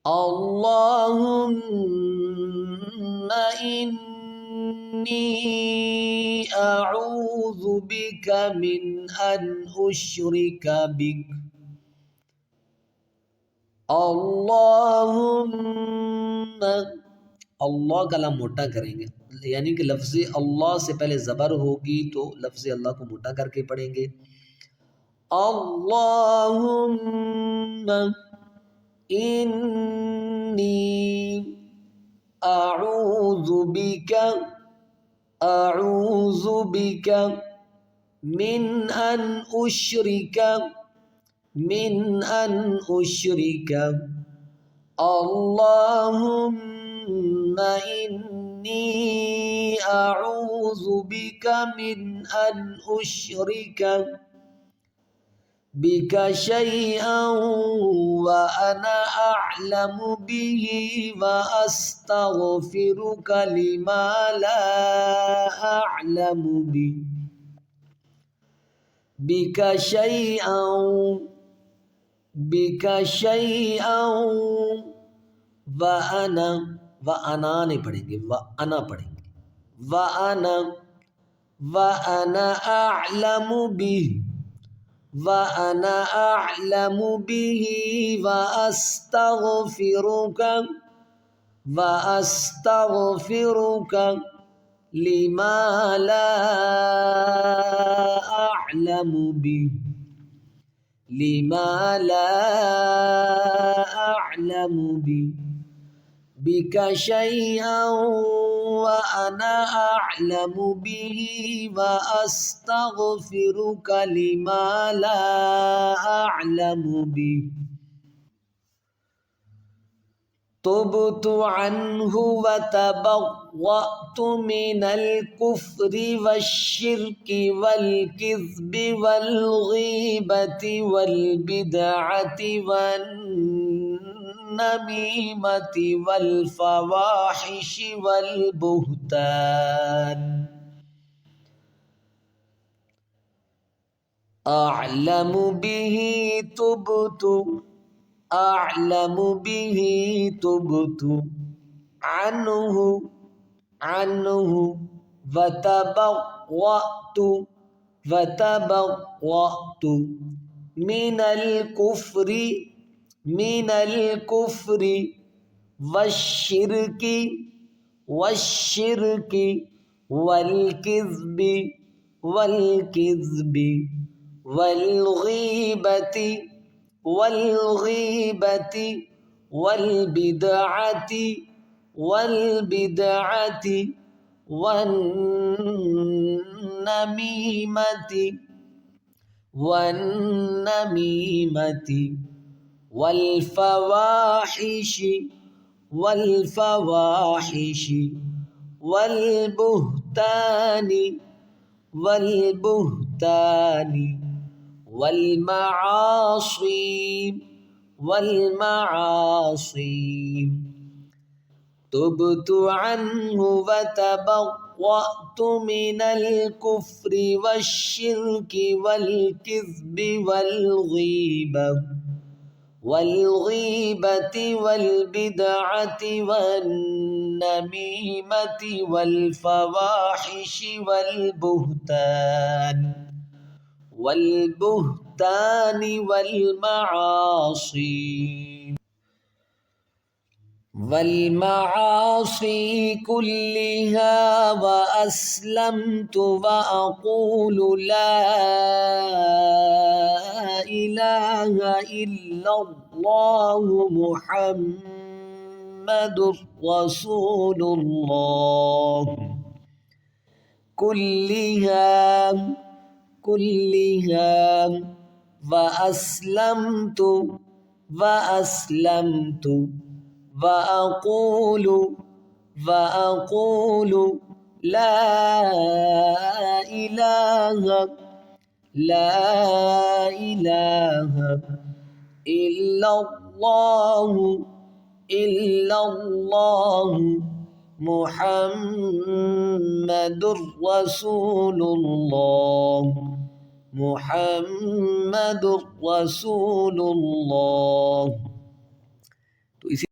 अल्लाहुम्मा इन्नी अऊज़ु बिका मिन अन उश्रिका बिक। अल्लाहुम्मा, अल्लाह का लम मोटा करेंगे, यानी कि लफ्ज़ अल्लाह से पहले ज़बर होगी तो लफ्ज़ अल्लाह को मोटा करके पढ़ेंगे। अल्लाहुम्मा इन्नी अऊज़ु बिका मिन अन उश्रिका अल्लाहुम्मा इन्नी अऊज़ु बिका मिन अन उश्रिका बिका शैअन व अना अअलमु बिही व अस्तगफिरुका लिमा ला अअलमु बिही बिका शैअन व अना नहीं पढ़ेंगे, व अना पढ़ेंगे। व अना अअलमु बिही व अस्तगफिरुका लिमा ला अअलमु बिही बिका शैअन व अना अअलमु बिही व अस्तगफिरुका लिमा ला अअलमु बिही तुबतु अन्हु व तबव्वअतु मिनल कुफ्रि वश्शिर्कि वल किज़्बि वल गीबति वल बिदअति वन नमीमति वल फवाहिशि वल बुहतान। अअलमु बिही तुबतु अन्हु व तबव्वअतु मिनल कुफ्रि वश्शिर्कि वल किज़्बि वल गीबति वल बिदअति वन नमीमति वल फवाहिशि वल बुहतानि वल मआसी तुबतु अन्हु व तबव्वअतु मिनल कुफ्रि वश्शिर्कि वल किज़्बि वल गीबति वल बिदअति वन नमीमति वल फवाहिशि वल बुहतानि वल मआसी कुल्लिहा व अस्लमतु व अक़ूलु ला इलाहा इल्लल्लाहु मुहम्मदुर रसूलुल्लाह। कुल्लिहा व अस्लमतु व अक़ूलु ला इलाहा इल्लल्लाहु मुहम्मदुर रसूलुल्लाह। तो इसी